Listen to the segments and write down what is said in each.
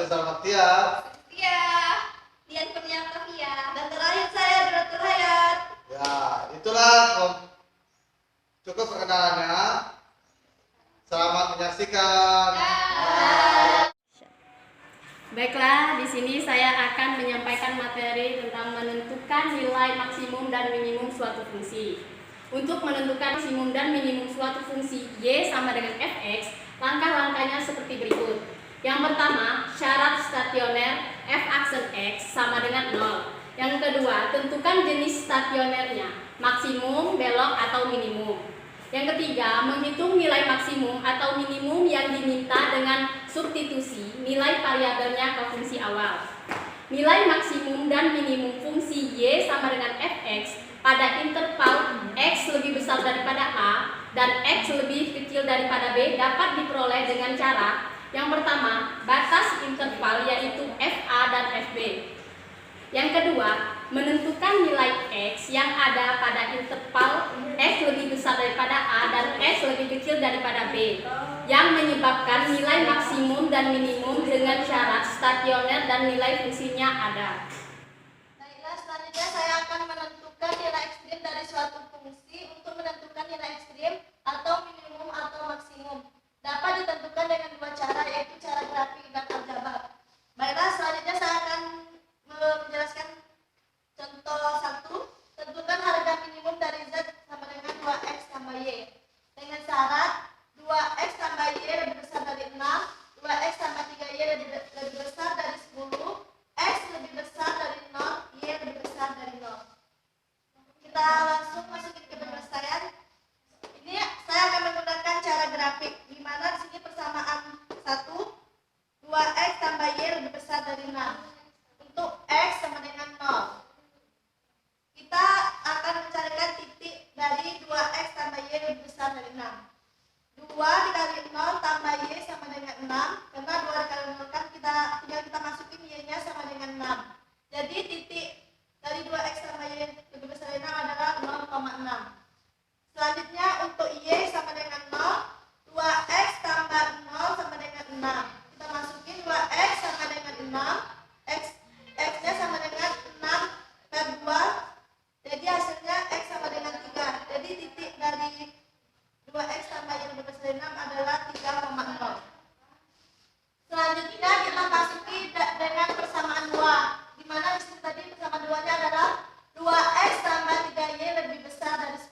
Rizal Maktia. Setia, Dian Kurnia Octavia, dan terakhir saya Dr. Hayat. Ya, itulah cukup perkenalannya. Selamat menyaksikan. Baiklah, di sini saya akan menyampaikan materi tentang menentukan nilai maksimum dan minimum suatu fungsi. Untuk menentukan maksimum dan minimum suatu fungsi y sama dengan fx, langkah-langkahnya seperti berikut. Yang pertama, syarat stasioner f aksen x sama dengan 0. Yang kedua, tentukan jenis stasionernya, maksimum, belok, atau minimum. Yang ketiga, menghitung nilai maksimum atau minimum yang diminta dengan substitusi nilai variabelnya ke fungsi awal. Nilai maksimum dan minimum fungsi y sama dengan fx pada interval x lebih besar daripada a dan x lebih kecil daripada b dapat diperoleh dengan cara yang pertama, batas interval yaitu fa dan fb. Yang kedua, menentukan nilai x yang ada pada interval x lebih besar daripada a dan x lebih kecil daripada b yang menyebabkan nilai maksimum dan minimum dengan syarat stasioner dan nilai fungsinya ada. Baiklah, selanjutnya saya akan menentukan nilai ekstrim dari suatu fungsi. Untuk menentukan nilai ekstrim atau minimum atau maksimum dapat ditentukan dengan dua cara, yaitu cara grafik dan aljabar. Baiklah, selanjutnya saya akan menjelaskan contoh 1. Tentukan harga minimum dari Z sama dengan 2x tambah Y dengan syarat 2x tambah Y lebih besar dari 6, 2x tambah 3Y lebih besar dari 10, x lebih besar dari 0, Y lebih besar dari 0. Kita langsung masukin ke penyelesaian. Ini saya akan menggunakan cara grafik, di mana di sini persamaan 1, 2x tambah Y lebih besar dari 6. Untuk x sama dengan 0, kita akan mencarikan titik dari 2x tambah y lebih besar dari 6. 2 dikali 0 tambah y sama dengan 6, karena 2 dikali 0 kan tinggal kita masukin y-nya sama dengan 6. Jadi titik dari 2x tambah y lebih besar dari 6 adalah 0,6. Selanjutnya untuk y sama dengan 0, 2x tambah 0 sama dengan 6. Kita masukin 2x sama dengan 6, x-nya sama dengan 6 per 2, jadi hasilnya x sama dengan 3. Jadi titik dari 2x tambah y lebih besar dari 6 adalah 3,0. Selanjutnya kita masuki dengan persamaan 2, di mana di sini tadi persamaan 2-nya adalah 2x tambah 3y lebih besar dari 10.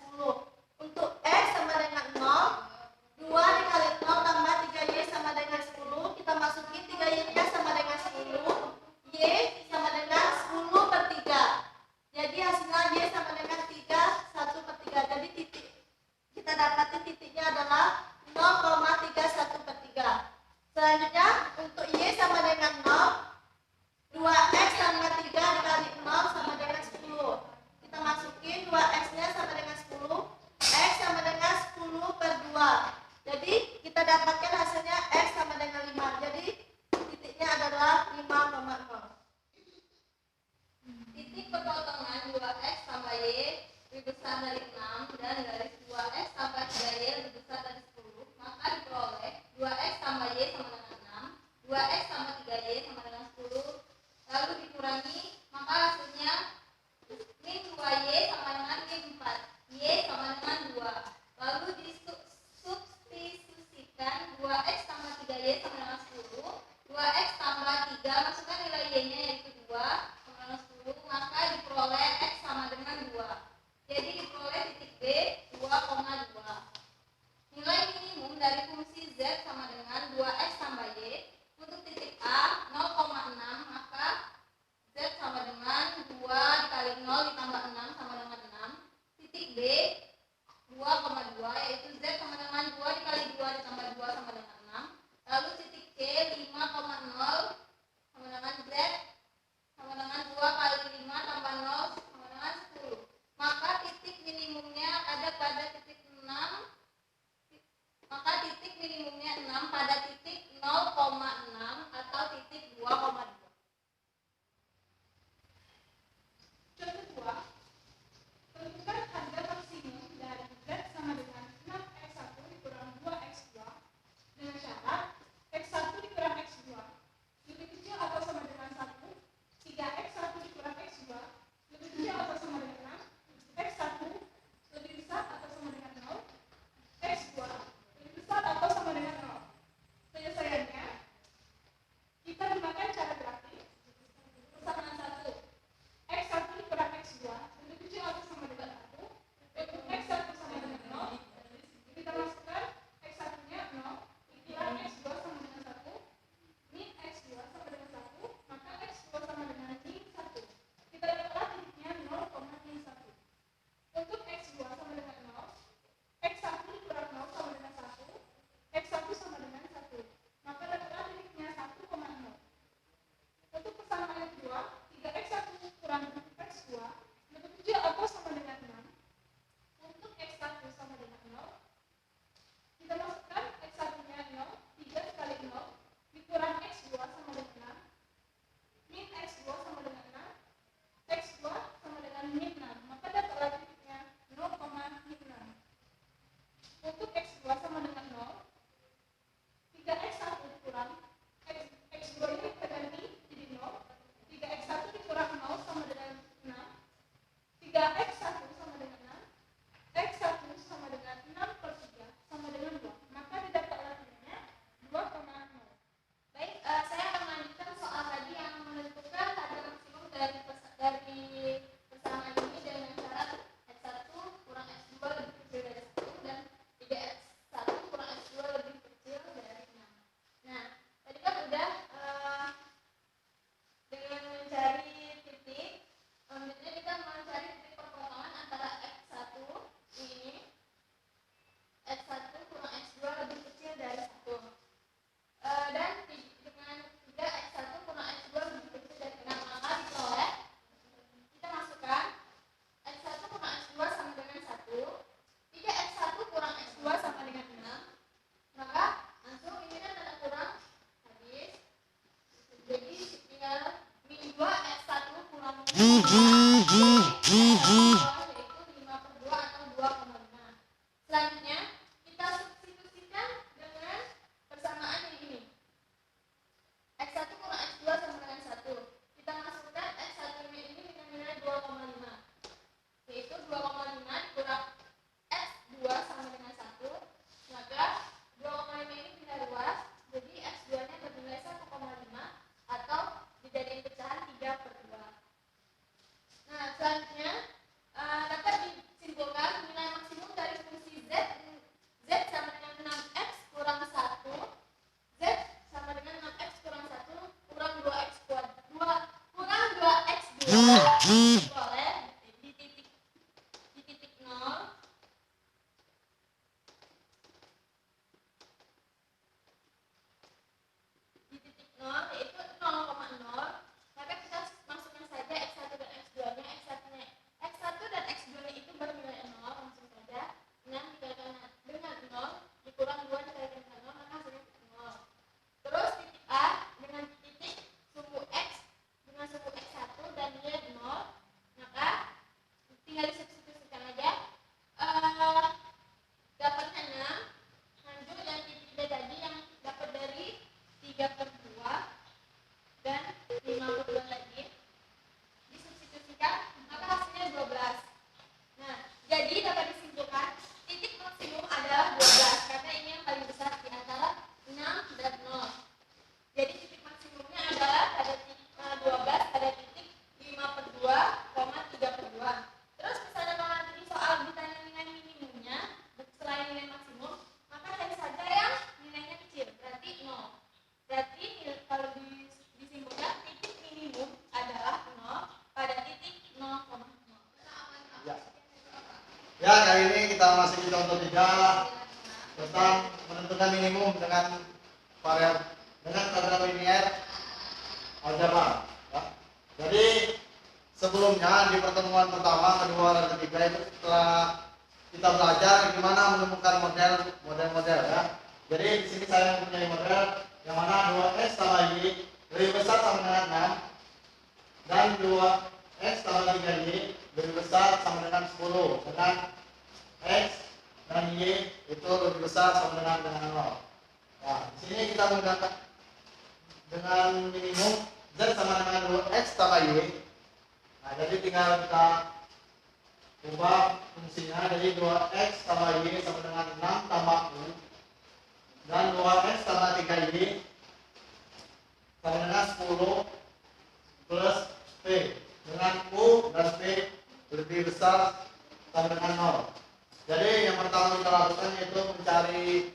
Untuk x sama dengan 0, 2 dikali 0 tambah 3y sama dengan 10, kita masuki 3y-nya sama dengan 10, y sama dengan 10 per 3. Jadi hasilnya y sama dengan 3, 1 per 3. Jadi titik kita dapati titiknya adalah 0,31 per 3. Selanjutnya untuk y sama dengan 0, 2x tambah 3 dikali 0 sama dengan 10. Kita masukin 2x-nya sama dengan 10, x sama dengan 10 per 2. Jadi kita dapatkan hasilnya x sama dengan 5. Jadi titiknya adalah 5,0. Titik perpotongan 2x tambah y lebih besar dari 6 dan garis 2x tambah 3y lebih besar dari 10, maka diperoleh 2x tambah y sama dengan 6, 2x tambah 3y sama dengan 10, lalu dikurangi, maka hasilnya min 2y sama dengan min 4, y sama dengan 2. Lalu disubstitusikan 2x tambah 3y sama dengan 10, 2x tambah 3, masukkan nilai y-nya yaitu 2 sama dengan 10, maka diperoleh x sama dengan 2. Jadi diperoleh titik B 2,2. Nilai minimum dari fungsi z sama dengan 2x tambah y. Untuk titik A 0,6, maka z sama dengan 2 dikali 0 ditambah 6 sama dengan 6. Titik B 2,2, yaitu z sama dengan 2 dikali 2 ditambah 2 sama dengan 6. Lalu titik C 5,0 sama dengan z sama dengan 2 kali 5 tambah 0 sama dengan 10. Maka titik minimumnya ada pada titik 6. Maka titik minimumnya 6 pada titik 0,6 atau titik 2,2. Contoh 2. Tentukan harga maksimum dari Z sama dengan 6x1 dikurang 2x2 dengan syarat x1 dikurang x2 lebih kecil yaitu 5/2 atau 2,5. Selanjutnya kita substitusikan dengan persamaan yang ini. X1 kurang X2 sama dengan 1. Kita masukkan X1 ini dengan nilai 2,5. Yaitu 2,5 dikurang X2 sama dengan 1. Maka 2,5 ini pindah luas. Jadi X2 nya bernilai 1,5 atau dijadikan pecahan 3/2. Nah, selanjutnya dapat disimpulkan nilai maksimum dari fungsi Z sama dengan 6X kurang 1. Z sama dengan 6X kurang 1 kurang 2X kurang 2X2 boleh di titik 0. Di titik 0 yaitu 0,0. Maka kita masukkan saja X1 dan X2 nya. X1 dan X2 nya itu bernilai 0, langsung saja 6 dikalikan dengan 0 dikurang 2 dikalikan dengan 0, maka hasilnya 0. Terus titik A dengan titik sumbu X dengan sumbu X1 dan nilai 0, maka tinggal disubstitusikan aja. Dapatnya 6. Lanjut yang titik B tadi yang dapat dari 3/2 dan 5/2 lagi disubstitusikan, maka hasilnya 12. Nah, jadi dapat disimpulkan titik maksimum adalah 12 karena ini yang paling besar di antara 6 dan 0. Jadi titik maksimumnya adalah pada titik 12 pada titik 5/2, 3/2. Terus misalnya kalau nanti soal ditanya nilai minimumnya selain nilai maksimum, maka cari saja yang nilainya kecil, berarti 0. Berarti kalau disimpulkan titik minimum adalah 0 pada titik 0,0. Ya. Ya, kali ini kita masih di contoh 3 tentang menentukan minimum dengan kuadrat linier aljabar. Ya. Jadi sebelumnya di pertemuan pertama, kedua, dan ketiga itu setelah kita belajar gimana menemukan model-model ya. Jadi di sini saya mempunyai model yang mana 2X tambah Y lebih besar sama dengan 6 dan 2X tambah 3Y lebih besar sama dengan 10 dengan X dan Y itu lebih besar sama dengan 0. Nah, di sini kita menggunakan dengan minimum Z sama dengan 2X tambah Y. Nah, jadi tinggal kita ubah fungsinya, jadi 2X tambah Y sama dengan 6 tambah U dan 2X tambah 3Y sama dengan 10 plus P dengan U dan P lebih besar sama dengan 0. Jadi yang pertama kita lakukan yaitu mencari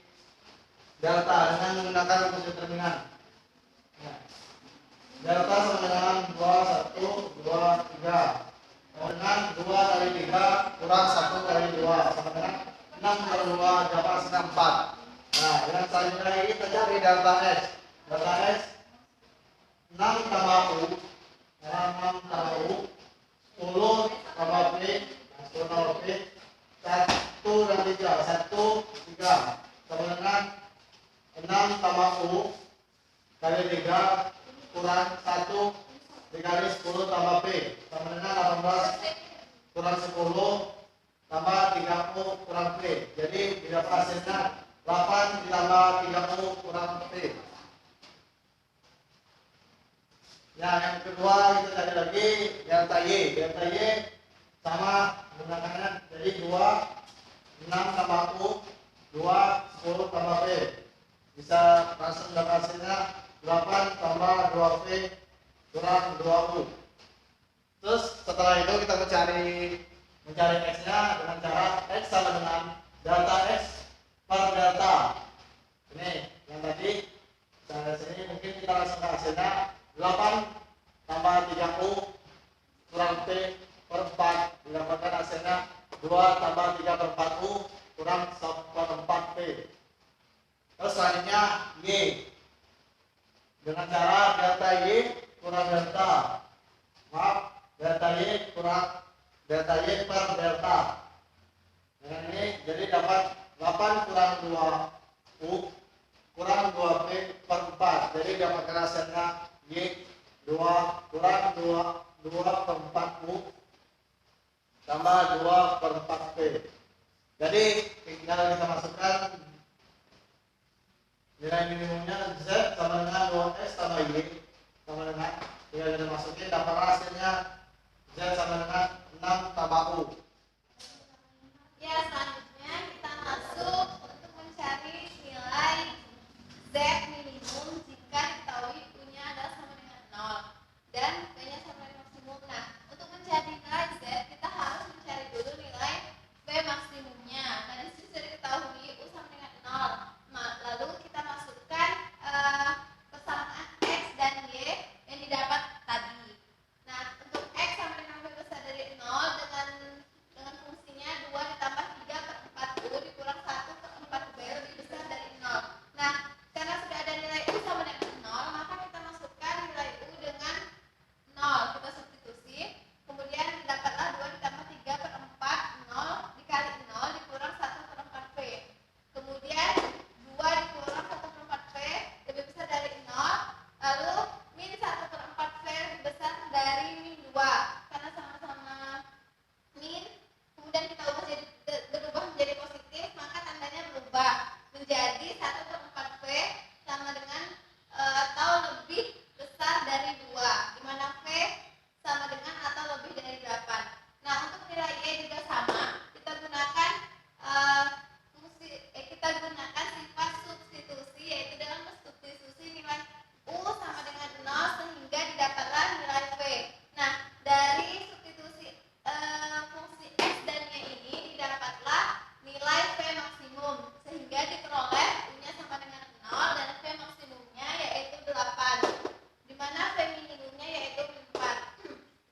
delta dengan menggunakan rumus determinan. Nah, delta sama dengan 2, 1, 2, 3 dengan 2 kali 3 kurang 1 kali 2 sama dengan 6 kali 2 dapat hasilnya 4. Nah, yang selanjutnya ini kita cari delta X. Delta X 6 tambah U, 6 tambah U, 10 tambah P, 10 tambah P, 1 dan 3, 1, 3 sama dengan 6 tambah U kali 3 kurang 1 dikali 10 tambah P sama dengan 18 kurang 10 tambah 3U kurang P. Jadi didapat hasilnya 8 ditambah 3U kurang P. Ya, yang kedua kita cari lagi delta Y. Delta Y sama menggunakannya jadi 2 6 tambah U 2 10 tambah P. Bisa langsung dapat hasilnya 8 tambah 2P kurang 2U. Terus setelah itu kita mencari X-nya dengan cara X sama dengan delta X per delta. Ini yang tadi dari sini mungkin kita langsung ke hasilnya 8 tambah 3U kurang P per 4 didapatkan hasilnya 2 tambah 3 per 4U kurang 4P. Terus selanjutnya Y dengan cara delta Y kurang delta, delta Y kurang delta Y per delta. Dengan ini jadi dapat 8 kurang 2U kurang 2P per 4. Jadi dapatkan hasilnya Y 2 kurang 2 2/4 U tambah 2/4 P. Jadi tinggal kita masukkan nilai minimumnya Z sama dengan 2X tambah Y sama dengan, tinggal kita masukin, dapat hasilnya Z sama dengan 6 tambah U. Ya, selanjutnya kita masuk untuk mencari nilai Z minimum jika diketahui U-nya adalah sama dengan 0 dan P-nya sama dengan maksimum. Nah, untuk mencari nilai Z, kita harus mencari dulu nilai P maksimumnya. Nah, di sini sudah diketahui U sama dengan 0. Lalu kita masukkan persamaan X dan Y yang didapat tadi. Nah, untuk X sama dengan P besar dari 0 dengan fungsinya 2 ditambah 3/4 U dikurang 1/4 B lebih besar dari 0. Nah, karena sudah ada nilai U sama dengan 0, maka kita masukkan nilai U dengan 0. Kita substitusi, kemudian didapatlah 2 ditambah 3/4 0 dikali 0 dikurang 1/4 P. Kemudian 2 dikurang 1/4 P lebih besar dari 0, lalu min 1/4 P lebih besar dari min 2. Karena sama-sama min, kemudian kita berubah menjadi positif, maka tandanya berubah menjadi 1/4 P sama dengan atau lebih besar dari 2, di mana P sama dengan atau lebih dari 8. Nah, untuk nilai Y juga sama, kita gunakan sifat substitusi, yaitu dengan mensubstitusi nilai U sama dengan 0 sehingga didapatlah nilai P. Nah, dari substitusi fungsi X dan Y ini didapatlah nilai P maksimum sehingga diperoleh U-nya sama dengan 0 dan P maksimumnya yaitu 8, di mana P minimumnya yaitu 4.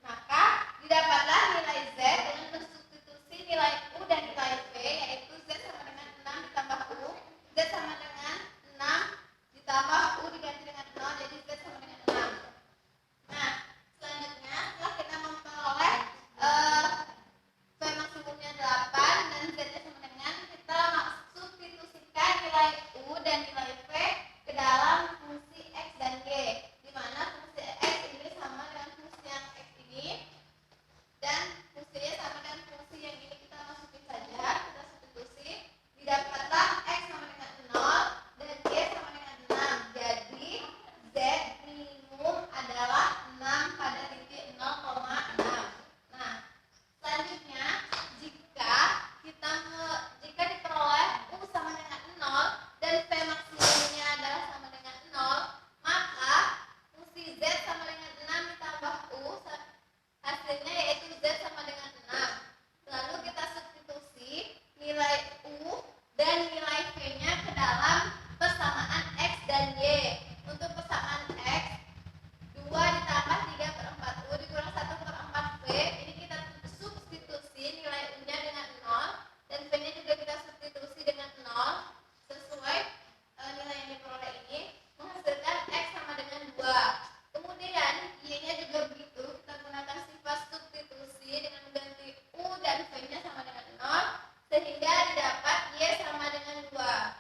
Maka didapatlah nilai Z dengan mensubstitusi nilai U dan nilai P, yaitu Z sama dengan 6 ditambah U, Z sama dengan 6 ditambah U diganti dengan 0, jadi Z sama dengan 6. Nah, selanjutnya setelah kita memperoleh P maksimumnya 8 dan Z-nya sama dengan, kita substitusikan nilai U dan nilai P ke dalam fungsi X dan Y, di mana fungsi X ini sama dengan fungsi yang X ini dan fungsinya sama dengan fungsi yang ini. Kita masukin saja, kita substitusi, didapatlah X sama dengan 0 dan Y sama dengan 6. Jadi Z minimum adalah 6 pada titik 0,6. Nah, selanjutnya jika diperoleh U sama dengan 0 dan P maksimumnya adalah sama dengan 0, maka fungsi Z sama dengan 6 ditambah U, hasilnya yaitu Z sama dengan 6. Lalu kita substitusi nilai U dan nilai P-nya ke dalam persamaan X dan Y. Untuk persamaan X, 2 ditambah 3/4 U dikurang 1/4 P, ini kita substitusi nilai U-nya dengan 0 dan P-nya juga kita substitusi dengan 0 sesuai nilai yang diperoleh ini, menghasilkan X sama dengan 2. Kemudian Y-nya juga begitu, kita gunakan sifat substitusi dengan mengganti U dan P-nya sama dengan 0 sehingga didapat Y sama dengan 2.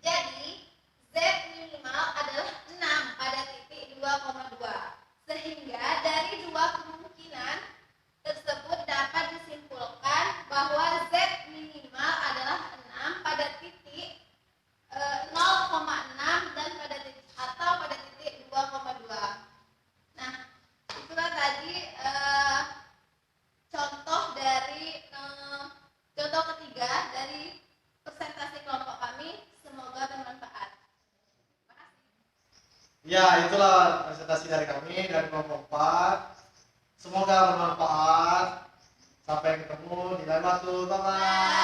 Jadi Z minimal adalah 6 pada titik 2,2. Sehingga dari dua kemungkinan tersebut dapat disimpulkan bahwa Z minimal adalah 6 pada titik 0,6 dan pada titik 2,2. Nah, itulah tadi contoh ketiga dari presentasi kelompok kami. Semoga bermanfaat. Terima kasih. Ya, itulah presentasi dari kami dari kelompok 4. Semoga bermanfaat. Sampai ketemu di lain waktu. Bye bye.